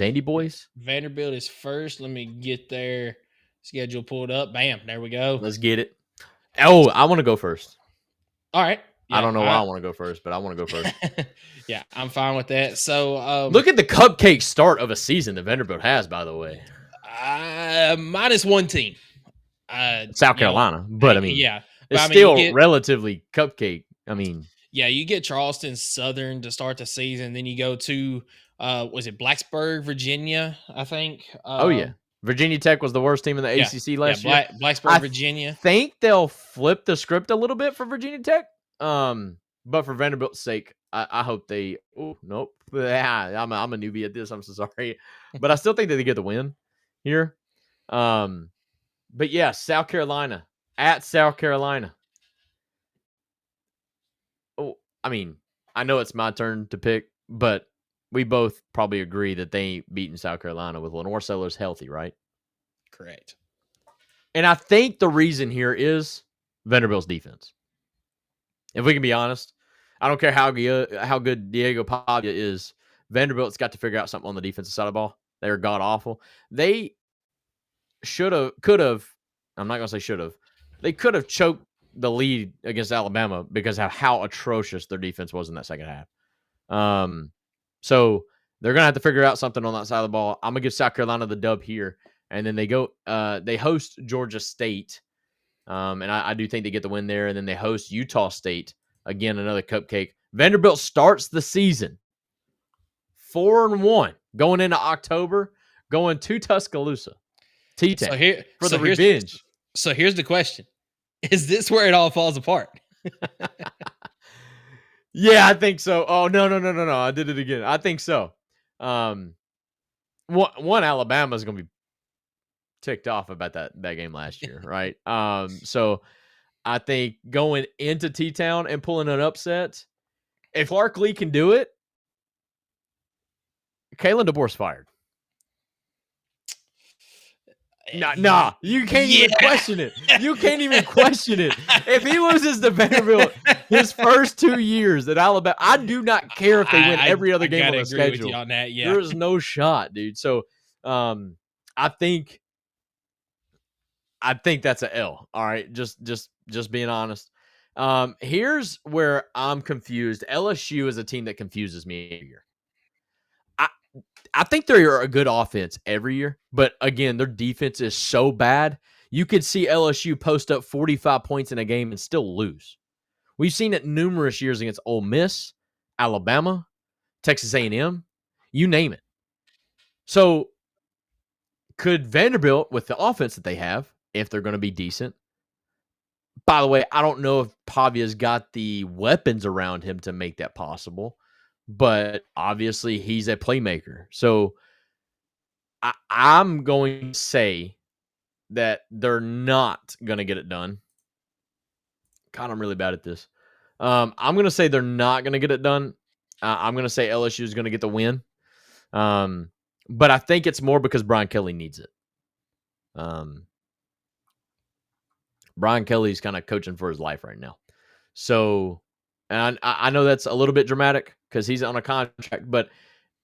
Dandy Boys. Vanderbilt is first. Let me get their schedule pulled up. Bam, there we go. Let's get it. Oh, I want to go first. All right. I Yeah. don't know why I want to go first, but I want to go first. Yeah, I'm fine with that. So look at the cupcake start of a season that Vanderbilt has, by the way. Minus one team. South Carolina. But I mean, yeah. it's But, still relatively cupcake. I mean, yeah, you get Charleston Southern to start the season. Then you go to was it Blacksburg, Virginia, I think. Oh yeah. Virginia Tech was the worst team in the ACC last year. Blacksburg, Virginia. I think they'll flip the script a little bit for Virginia Tech. But for Vanderbilt's sake, I hope they. Oh nope, I'm a newbie at this. I'm so sorry, but I still think that they get the win here. But yeah, South Carolina at South Carolina. Oh, I mean, I know it's my turn to pick, but we both probably agree that they ain't beating South Carolina with Lenore Sellers healthy, right? Correct. And I think the reason here is Vanderbilt's defense. If we can be honest, I don't care how good Diego Pavia is. Vanderbilt's got to figure out something on the defensive side of the ball. They are god awful. They could have. I'm not gonna say should have. They could have choked the lead against Alabama because of how atrocious their defense was in that second half. So they're gonna have to figure out something on that side of the ball. I'm gonna give South Carolina the dub here, and then they host Georgia State, and I do think they get the win there, and then they host Utah State again, another cupcake. Vanderbilt starts the season 4-1 going into October, going to Tuscaloosa, T-Tech for the revenge. So here's the question: is this where it all falls apart? Yeah, I think so. Oh, no. I did it again. I think so. One Alabama's going to be ticked off about that game last year, right? So I think going into T-Town and pulling an upset, if Clark Lee can do it, Kalen DeBoer's fired. Nah, you can't even question it. You can't even question it. If he loses to Vanderbilt his first 2 years at Alabama, I do not care if they win every other game on the schedule. With you on that, yeah. There is no shot, dude. So, I think that's an L. All right, just being honest. Here's where I'm confused. LSU is a team that confuses me every year. I think they're a good offense every year, but again, their defense is so bad. You could see LSU post up 45 points in a game and still lose. We've seen it numerous years against Ole Miss, Alabama, Texas A&M, you name it. So could Vanderbilt, with the offense that they have, if they're going to be decent, by the way, I don't know if Pavia's got the weapons around him to make that possible, but obviously he's a playmaker. So I'm going to say that they're not going to get it done. God, I'm really bad at this. I'm going to say they're not going to get it done. I'm going to say LSU is going to get the win. But I think it's more because Brian Kelly needs it. Brian Kelly's kind of coaching for his life right now. So, and I know that's a little bit dramatic because he's on a contract, but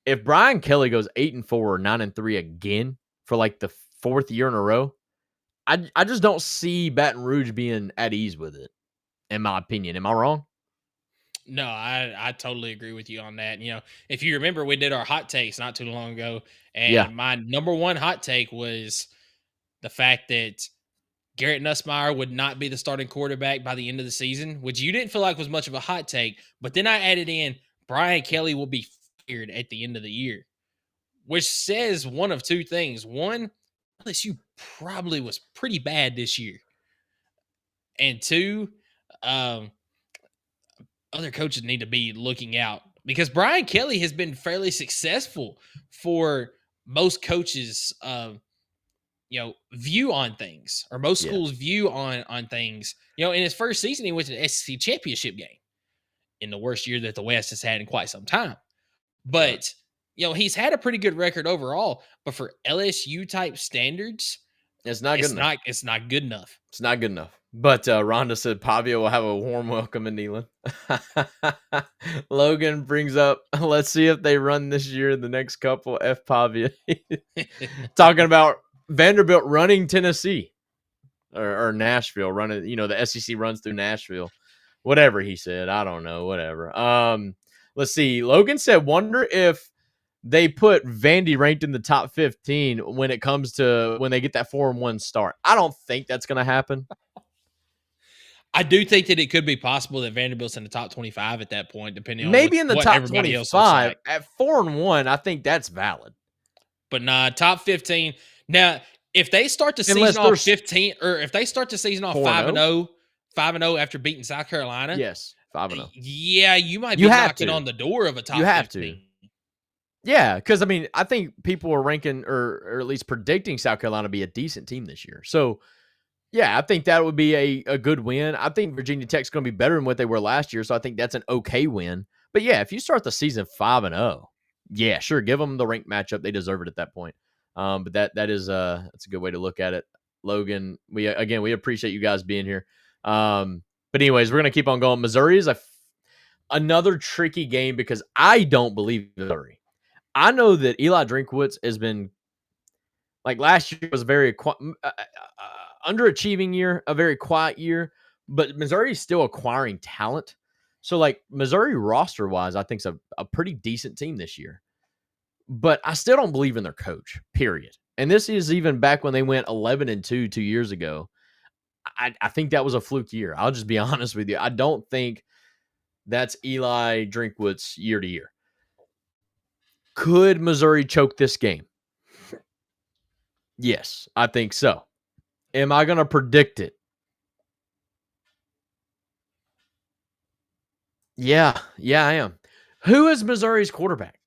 if Brian Kelly goes 8-4 or 9-3 again for like the fourth year in a row, I just don't see Baton Rouge being at ease with it, in my opinion. Am I wrong? No, I totally agree with you on that. If you remember, we did our hot takes not too long ago, and my number one hot take was the fact that Garrett Nussmeier would not be the starting quarterback by the end of the season, which you didn't feel like was much of a hot take. But then I added in Brian Kelly will be fired at the end of the year, which says one of two things. One, LSU probably was pretty bad this year. And two, other coaches need to be looking out because Brian Kelly has been fairly successful for most coaches' view on things, or most schools' view on things. In his first season, he went to the SEC championship game in the worst year that the West has had in quite some time. But he's had a pretty good record overall. But for LSU type standards, It's not good enough. It's not good enough. It's not good enough. But Rhonda said Pavia will have a warm welcome in Neyland. Logan brings up, let's see if they run this year. The next couple, F Pavia. Talking about Vanderbilt running Tennessee or Nashville, running, the SEC runs through Nashville. Whatever he said. I don't know. Whatever. Let's see. Logan said, wonder if they put Vandy ranked in the top 15 when it comes to when they get that 4-1 start. I don't think that's going to happen. I do think that it could be possible that Vanderbilt's in the top 25 at that point, depending on Maybe in the what top everybody else looks 25 like. at 4-1. I think that's valid. But nah, top 15. Now, if they start the Unless season off 15, or if they start the season off 4-0? 5-0 after beating South Carolina, Yes, 5-0. yeah, you might be knocking on the door of a top 15. Yeah, because I think people are ranking or at least predicting South Carolina to be a decent team this year. So, yeah, I think that would be a good win. I think Virginia Tech's going to be better than what they were last year, so I think that's an okay win. But yeah, if you start the season 5-0, yeah, sure, give them the ranked matchup. They deserve it at that point. But that's a good way to look at it. Logan, we appreciate you guys being here. But anyways, we're gonna keep on going. Missouri is another tricky game because I don't believe Missouri. I know that Eli Drinkwitz has been, like, last year was a very underachieving year, a very quiet year, but Missouri is still acquiring talent. So, like, Missouri roster wise, I think is a pretty decent team this year. But I still don't believe in their coach, period. And this is even back when they went 11-2 2 years ago. I think that was a fluke year. I'll just be honest with you. I don't think that's Eli Drinkwitz year to year. Could Missouri choke this game? Yes, I think so. Am I going to predict it? Yeah, I am. Who is Missouri's quarterback?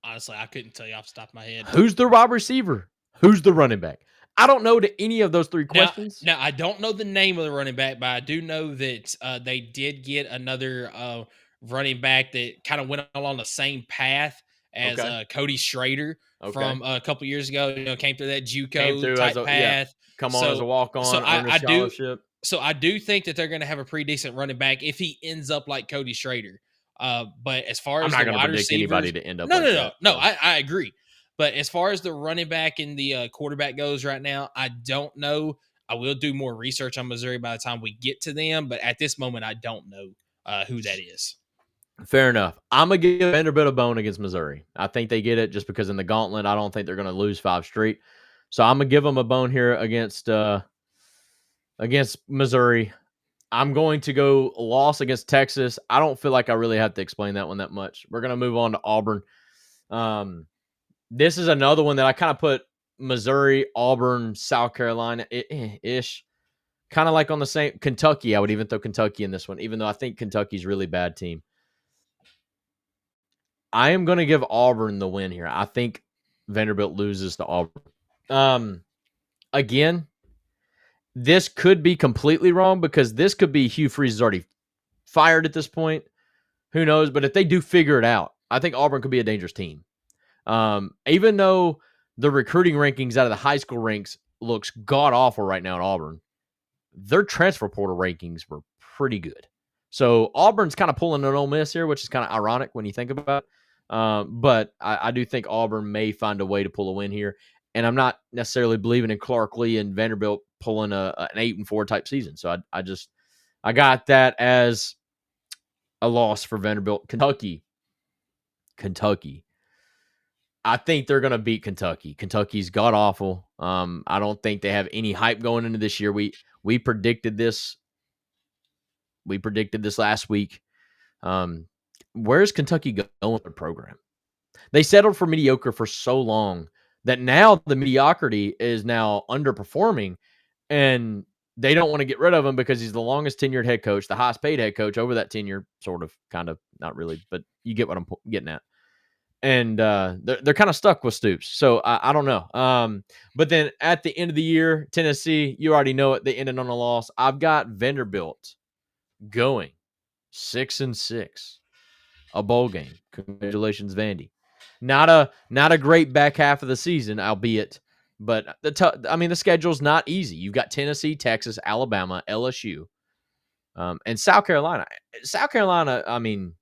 Honestly, I couldn't tell you off the top of my head. Who's the wide receiver? Who's the running back? I don't know to any of those three questions. Now, I don't know the name of the running back, but I do know that they did get another running back that kind of went along the same path as Cody Schrader from a couple years ago. Came through that JUCO type path. Come on as a walk-on, earn a scholarship. So I do think that they're going to have a pretty decent running back if he ends up like Cody Schrader. But as far as I'm not the wide receivers, anybody to end up. No, I agree. But as far as the running back and the quarterback goes right now, I don't know. I will do more research on Missouri by the time we get to them. But at this moment, I don't know who that is. Fair enough. I'm going to give Vanderbilt a bone against Missouri. I think they get it just because in the gauntlet, I don't think they're going to lose 5 straight. So I'm going to give them a bone here against Missouri. I'm going to go loss against Texas. I don't feel like I really have to explain that one that much. We're going to move on to Auburn. This is another one that I kind of put Missouri, Auburn, South Carolina ish. Kind of like on the same. Kentucky, I would even throw Kentucky in this one, even though I think Kentucky's a really bad team. I am going to give Auburn the win here. I think Vanderbilt loses to Auburn. Again, this could be completely wrong because this could be Hugh Freeze is already fired at this point. Who knows? But if they do figure it out, I think Auburn could be a dangerous team. Even though the recruiting rankings out of the high school ranks looks god-awful right now at Auburn, their transfer portal rankings were pretty good. So Auburn's kind of pulling an Ole Miss here, which is kind of ironic when you think about it. But I do think Auburn may find a way to pull a win here. And I'm not necessarily believing in Clark Lee and Vanderbilt pulling an 8-4 type season. So I got that as a loss for Vanderbilt. Kentucky. I think they're going to beat Kentucky. Kentucky's god-awful. I don't think they have any hype going into this year. We predicted this. We predicted this last week. Where's Kentucky going with their program? They settled for mediocre for so long that now the mediocrity is now underperforming, and they don't want to get rid of him because he's the longest tenured head coach, the highest paid head coach over that tenure, sort of, kind of, not really, but you get what I'm getting at. And they're kind of stuck with Stoops. So I don't know. But then at the end of the year, Tennessee, you already know it. They ended on a loss. I've got Vanderbilt going 6-6, a bowl game. Congratulations, Vandy. Not a great back half of the season, albeit But the schedule's not easy. You've got Tennessee, Texas, Alabama, LSU, and South Carolina. South Carolina, I mean,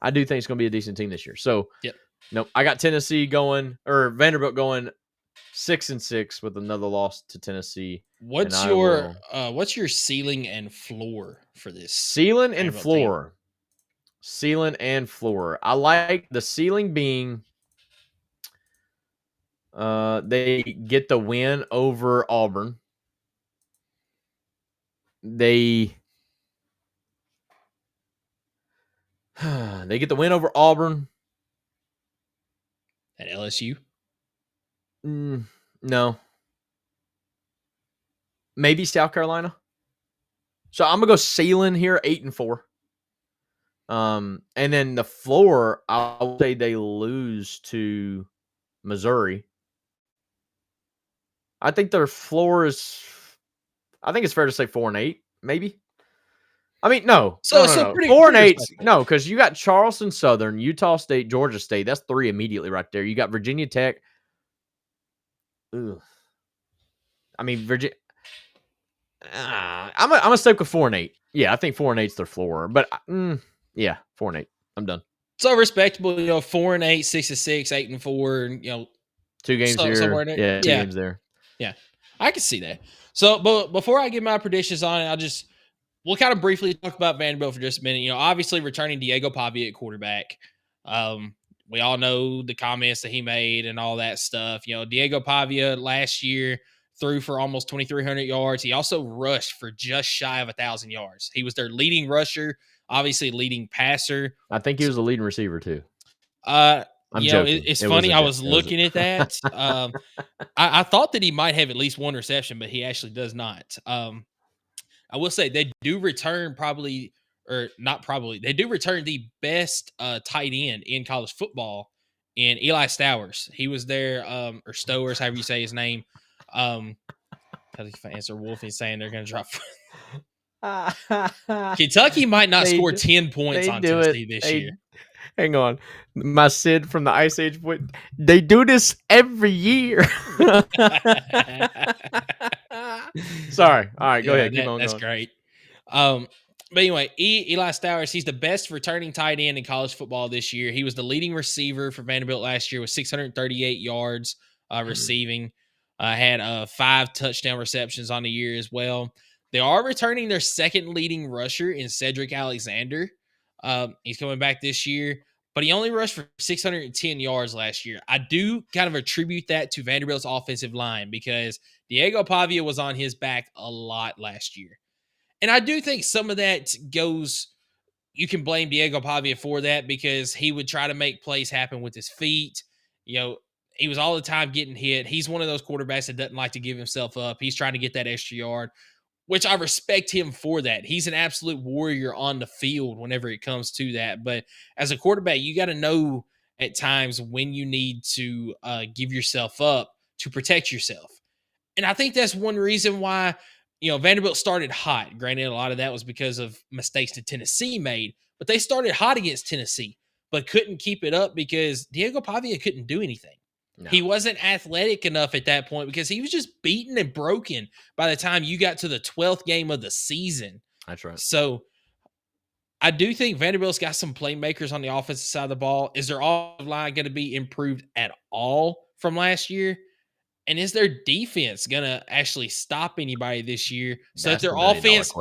I do think it's going to be a decent team this year. So, Yep. nope, I got Tennessee going, or Vanderbilt going 6-6 with another loss to Tennessee. What's your ceiling and floor for this Ceiling and Vanderbilt team? floor? Ceiling and floor. I like the ceiling being they get the win over Auburn. They get the win over Auburn. At LSU? No. Maybe South Carolina. So I'm gonna go ceiling here, 8-4. And then the floor, I'll say they lose to Missouri. I think their floor is. I think it's fair to say 4-8, maybe. I mean, no. So 4-8. No, because you got Charleston Southern, Utah State, Georgia State. That's 3 immediately right there. You got Virginia Tech. Ugh. I mean, Virginia. I'm gonna stick with 4-8. Yeah, I think 4-8's their floor. But yeah, 4-8. I'm done. So respectable, 4-8, 6-6, 8-4. 2 games here. Somewhere in there. Yeah, 2 games there. Yeah, I can see that. So, but before I give my predictions on it, we'll kind of briefly talk about Vanderbilt for just a minute. Obviously returning Diego Pavia at quarterback. We all know the comments that he made and all that stuff. Diego Pavia last year threw for almost 2,300 yards. He also rushed for just shy of 1,000 yards. He was their leading rusher, obviously leading passer. I think he was the leading receiver too. I'm joking. It's funny. I was looking at that. I thought that he might have at least one reception, but he actually does not. I will say they do return they do return the best tight end in college football in Eli Stowers. He was there, or Stowers, however you say his name. Because if I answer Wolfie saying they're going to drop. Kentucky might not score 10 points on Tennessee this year. Hang on. My Sid from the Ice Age, they do this every year. Sorry. All right, go ahead. Keep on That's going. Great. But anyway, Eli Stowers, he's the best returning tight end in college football this year. He was the leading receiver for Vanderbilt last year with 638 yards receiving. Had 5 touchdown receptions on the year as well. They are returning their second leading rusher in Cedric Alexander. He's coming back this year, but he only rushed for 610 yards last year. I do kind of attribute that to Vanderbilt's offensive line because Diego Pavia was on his back a lot last year. And I do think some of that you can blame Diego Pavia for that because he would try to make plays happen with his feet. He was all the time getting hit. He's one of those quarterbacks that doesn't like to give himself up. He's trying to get that extra yard, which I respect him for that. He's an absolute warrior on the field whenever it comes to that. But as a quarterback, you got to know at times when you need to give yourself up to protect yourself. And I think that's one reason why, Vanderbilt started hot. Granted, a lot of that was because of mistakes that Tennessee made, but they started hot against Tennessee, but couldn't keep it up because Diego Pavia couldn't do anything. No. He wasn't athletic enough at that point because he was just beaten and broken by the time you got to the 12th game of the season. That's right. So I do think Vanderbilt's got some playmakers on the offensive side of the ball. Is their offensive line going to be improved at all from last year? And is their defense going to actually stop anybody this year so that their offense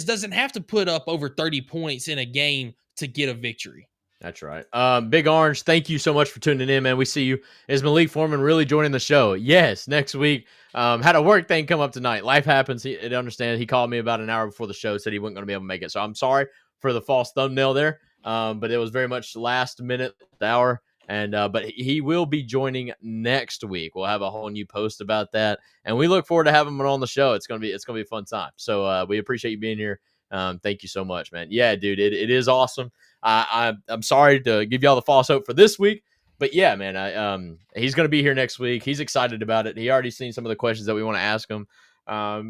doesn't have to put up over 30 points in a game to get a victory? That's right. Big Orange, thank you so much for tuning in, man. We see you. Is Malik Foreman really joining the show? Yes, next week. Had a work thing come up tonight. Life happens. He understands. He called me about an hour before the show, said he wasn't going to be able to make it. So I'm sorry for the false thumbnail there. But it was very much last minute hour. And but he will be joining next week. We'll have a whole new post about that, and we look forward to having him on the show. It's gonna be a fun time. So we appreciate you being here. Thank you so much, man. Yeah, dude, it is awesome. I'm sorry to give y'all the false hope for this week, but yeah, man, he's gonna be here next week. He's excited about it. He already seen some of the questions that we want to ask him.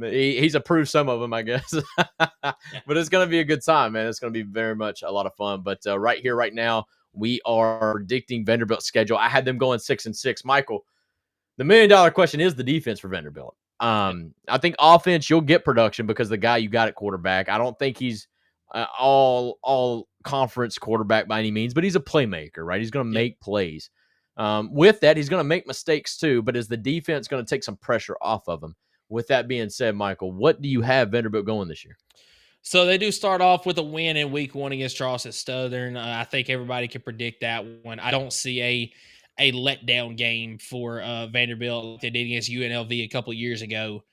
He's approved some of them, I guess. But it's gonna be a good time, man. It's gonna be very much a lot of fun. But right here, right now, we are predicting Vanderbilt's schedule. I had them going 6-6. Michael, The $1 million question is the defense for Vanderbilt. I think offense, you'll get production because the guy you got at quarterback, I don't think he's all conference quarterback by any means, but he's a playmaker, right? He's going to make plays. With that, he's going to make mistakes too, but is the defense going to take some pressure off of him? With that being said, Michael, what do you have Vanderbilt going this year? So they do start off with a win in week 1 against Charleston Southern. I think everybody can predict that one. I don't see a letdown game for Vanderbilt like they did against UNLV a couple of years ago.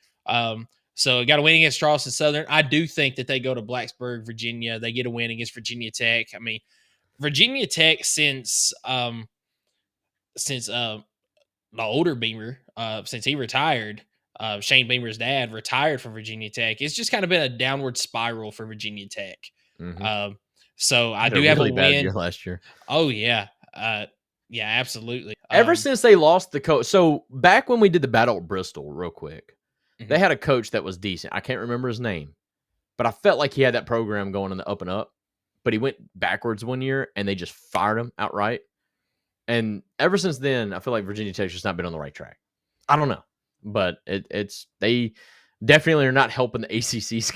So got a win against Charleston Southern. I do think that they go to Blacksburg, Virginia. They get a win against Virginia Tech. I mean, Virginia Tech since the older Beamer, since he retired, Shane Beamer's dad retired from Virginia Tech. It's just kind of been a downward spiral for Virginia Tech. Mm-hmm. So I do have really a bad win year last year. Oh yeah, yeah, absolutely. Ever since they lost the coach, so back when we did the battle at Bristol, real quick, they had a coach that was decent. I can't remember his name, but I felt like he had that program going in the up and up. But he went backwards one year, and they just fired him outright. And ever since then, I feel like Virginia Tech's just not been on the right track. I don't know, but they definitely are not helping the ACC's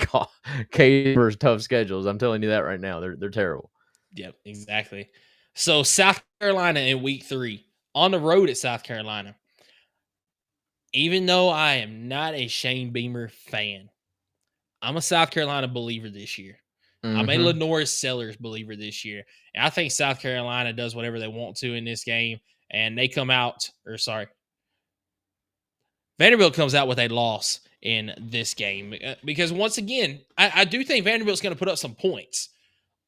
case tough schedules. I'm telling you that right now. They're terrible. Yep, exactly. So South Carolina in week 3 on the road at South Carolina. Even though I am not a Shane Beamer fan, I'm a South Carolina believer this year. Mm-hmm. I'm a Lenoris Sellers believer this year. And I think South Carolina does whatever they want to in this game. And they come out, Vanderbilt comes out with a loss in this game. Because once again, I do think Vanderbilt's going to put up some points.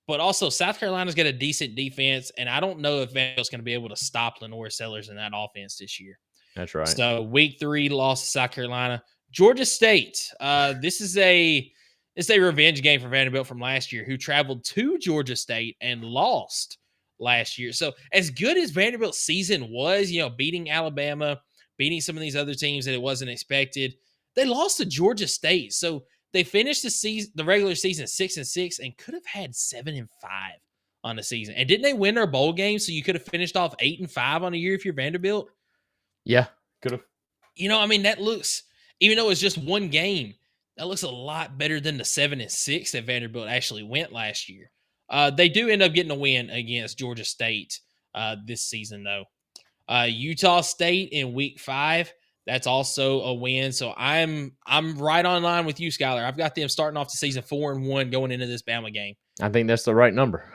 But also, South Carolina's got a decent defense. And I don't know if Vanderbilt's going to be able to stop Lenoris Sellers in that offense this year. That's right. So week 3 loss to South Carolina. Georgia State. This is a revenge game for Vanderbilt from last year, who traveled to Georgia State and lost last year. So as good as Vanderbilt's season was, beating Alabama, beating some of these other teams that it wasn't expected, they lost to Georgia State. So they finished the regular season 6-6 and could have had 7-5 on the season. And didn't they win their bowl game? So you could have finished off 8-5 on a year if you're Vanderbilt. Yeah, could have. That looks, even though it's just one game, that looks a lot better than the 7-6 that Vanderbilt actually went last year. They do end up getting a win against Georgia State this season, though. Utah State in week 5, that's also a win. So I'm right on line with you, Skylar. I've got them starting off the season 4-1 going into this Bama game. I think that's the right number.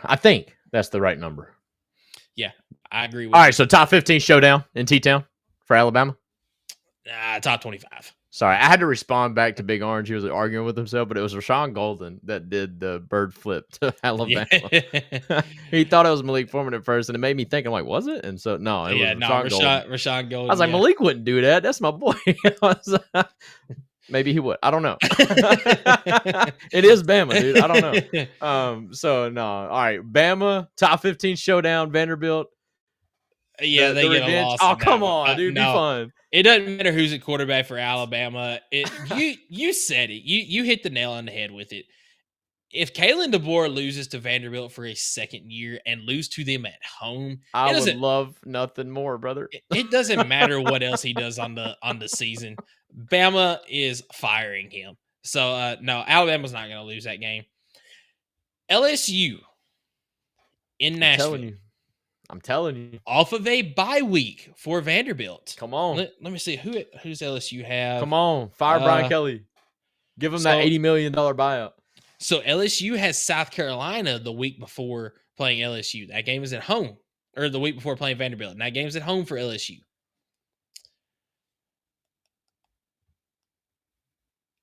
Yeah, I agree with you. All right, so top 15 showdown in T-Town for Alabama? Top 25. Sorry, I had to respond back to Big Orange. He was arguing with himself, but it was Rashawn Golden that did the bird flip to Alabama. Yeah. He thought it was Malik Foreman at first, and it made me think, I'm like, was it? And so, no, it was Rashawn Golden. I was like, Malik wouldn't do that. That's my boy. Maybe he would. I don't know. It is Bama, dude. I don't know. So, no. All right, Bama, top 15 showdown, Vanderbilt. Yeah, they get a loss. Oh, come on, dude. Be fun. It doesn't matter who's a quarterback for Alabama. You said it. You hit the nail on the head with it. If Kalen DeBoer loses to Vanderbilt for a second year and lose to them at home, I would love nothing more, brother. It doesn't matter what else he does on the season. Bama is firing him. So no, Alabama's not going to lose that game. LSU in Nashville. I'm telling you. Off of a bye week for Vanderbilt. Come on. Let me see. Who's LSU have? Come on. Fire Brian Kelly. Give him that $80 million buyout. So LSU has South Carolina the week before playing LSU. That game is at home. Or the week before playing Vanderbilt. And that game's at home for LSU.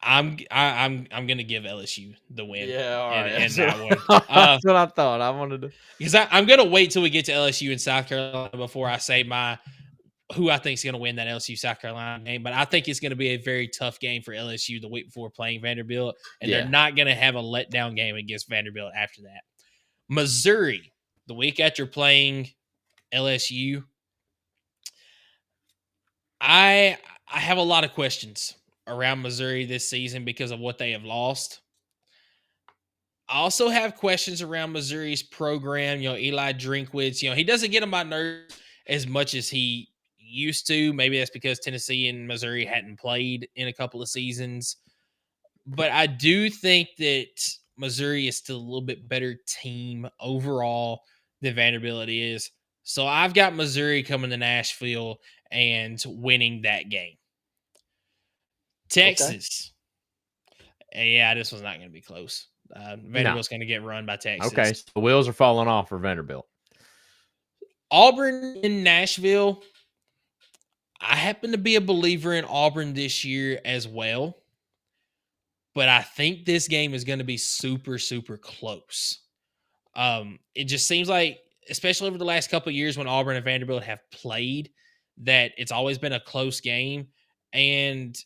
I'm gonna give LSU the win. Yeah, all right. And that one. That's what I thought. I wanted to, because I'm gonna wait till we get to LSU and South Carolina before I say who I think is gonna win that LSU South Carolina game. But I think it's gonna be a very tough game for LSU the week before playing Vanderbilt, and they're not gonna have a letdown game against Vanderbilt after that. Missouri, the week after playing LSU, I have a lot of questions around Missouri this season because of what they have lost. I also have questions around Missouri's program. Eli Drinkwitz, he doesn't get on my nerves as much as he used to. Maybe that's because Tennessee and Missouri hadn't played in a couple of seasons. But I do think that Missouri is still a little bit better team overall than Vanderbilt is. So I've got Missouri coming to Nashville and winning that game. Okay. Texas. Yeah, this one's not going to be close. No. Vanderbilt's going to get run by Texas. Okay. So the wheels are falling off for Vanderbilt. Auburn in Nashville. I happen to be a believer in Auburn this year as well. But I think this game is going to be super, super close. It just seems like, especially over the last couple of years when Auburn and Vanderbilt have played, that it's always been a close game. And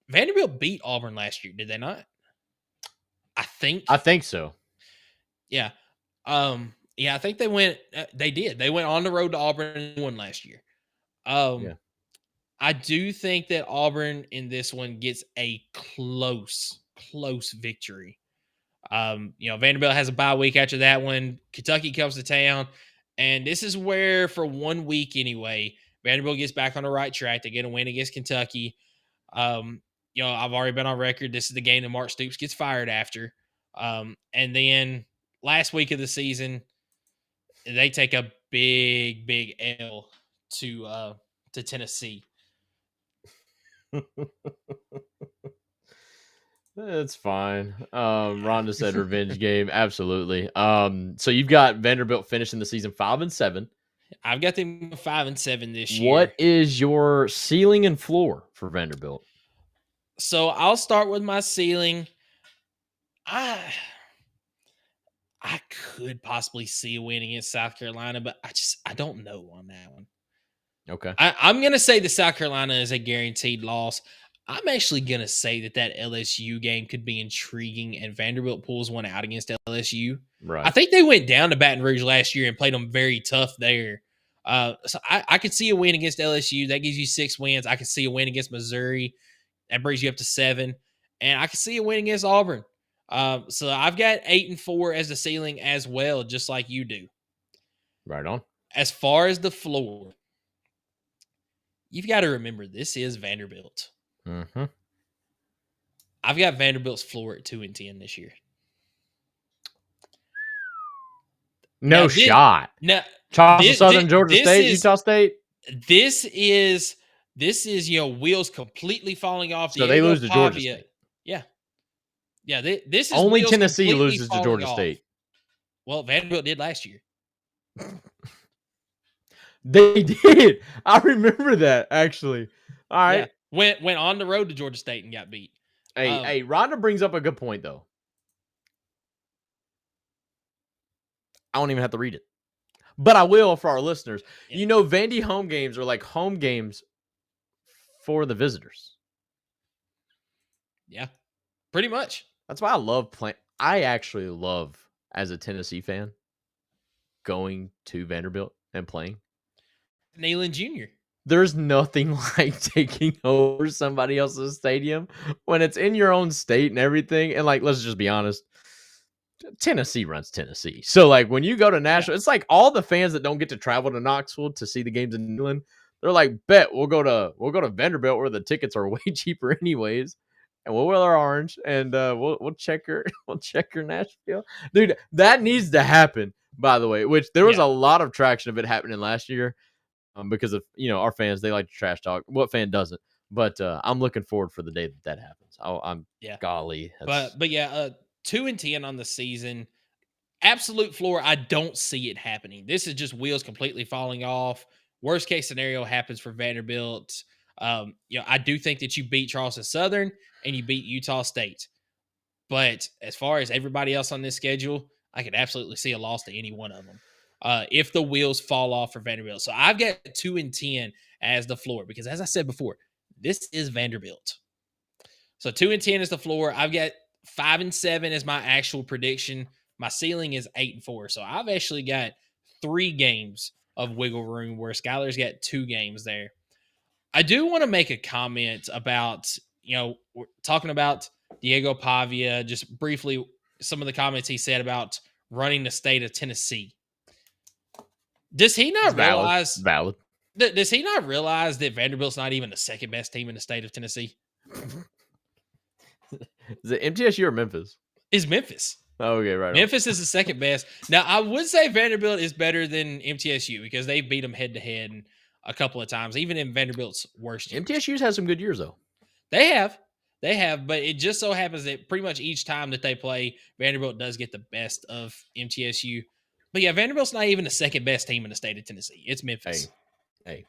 Vanderbilt beat Auburn last year, did they not? I think so. Yeah. Yeah, I think they went. They did. They went on the road to Auburn and won last year. Yeah. I do think that Auburn in this one gets a close victory. Vanderbilt has a bye week after that one. Kentucky comes to town, and this is where, for 1 week anyway, Vanderbilt gets back on the right track. They get a win against Kentucky. I've already been on record. This is the game that Mark Stoops gets fired after. And then last week of the season, they take a big L to Tennessee. It's fine. Rhonda said revenge game. Absolutely. So you've got Vanderbilt finishing the season 5-7. I've got them 5-7 this year. What is your ceiling and floor for Vanderbilt? So I'll start with my ceiling. I could possibly see a win against South Carolina, but I don't know on that one. Okay. I'm going to say the South Carolina is a guaranteed loss. I'm actually going to say that LSU game could be intriguing and Vanderbilt pulls one out against LSU. Right. I think they went down to Baton Rouge last year and played them very tough there. So I could see a win against LSU. That gives you 6 wins. I could see a win against Missouri. That brings you up to 7. And I could see a win against Auburn. So I've got 8-4 as the ceiling as well, just like you do. Right on. As far as the floor, you've got to remember this is Vanderbilt. Mm-hmm. I've got Vanderbilt's floor at 2-10 this year. No shot. Now, Charleston Southern, Georgia State, Utah State. This is wheels completely falling off. So they lose to Georgia State. Yeah. This is only Tennessee loses to Georgia State. Well, Vanderbilt did last year. They did. I remember that actually. All right. Yeah. Went on the road to Georgia State and got beat. Hey, Rhonda brings up a good point though. I don't even have to read it, but I will for our listeners. Yeah. Vandy home games are like home games for the visitors. Yeah, pretty much. That's why I love playing. I actually love, as a Tennessee fan, going to Vanderbilt and playing. Neyland Jr. There's nothing like taking over somebody else's stadium when it's in your own state and everything. And let's just be honest. Tennessee runs Tennessee. So when you go to Nashville, it's like all the fans that don't get to travel to Knoxville to see the games in England, they're like, bet we'll go to Vanderbilt where the tickets are way cheaper anyways. And we'll wear our orange and we'll check your Nashville. Dude, that needs to happen, by the way, which there was a lot of traction of it happening last year. Because of our fans, they like to trash talk. What fan doesn't? But I'm looking forward for the day that happens. Golly. But 2-10 on the season, absolute floor. I don't see it happening. This is just wheels completely falling off. Worst case scenario happens for Vanderbilt. I do think that you beat Charleston Southern and you beat Utah State. But as far as everybody else on this schedule, I could absolutely see a loss to any one of them. If the wheels fall off for Vanderbilt. So I've got 2-10 as the floor because, as I said before, this is Vanderbilt. So 2-10 is the floor. I've got 5-7 as my actual prediction. My ceiling is 8-4. So I've actually got 3 games of wiggle room where Skylar's got 2 games there. I do want to make a comment about, we're talking about Diego Pavia, just briefly, some of the comments he said about running the state of Tennessee. Does he not realize? Valid. Does he not realize that Vanderbilt's not even the second best team in the state of Tennessee? Is it MTSU or Memphis? Is Memphis. Oh, okay, right. Memphis is the second best. Now, I would say Vanderbilt is better than MTSU because they beat them head to head a couple of times, even in Vanderbilt's worst years. MTSU's had some good years though. They have, but it just so happens that pretty much each time that they play, Vanderbilt does get the best of MTSU. But yeah, Vanderbilt's not even the second best team in the state of Tennessee. It's Memphis. Hey,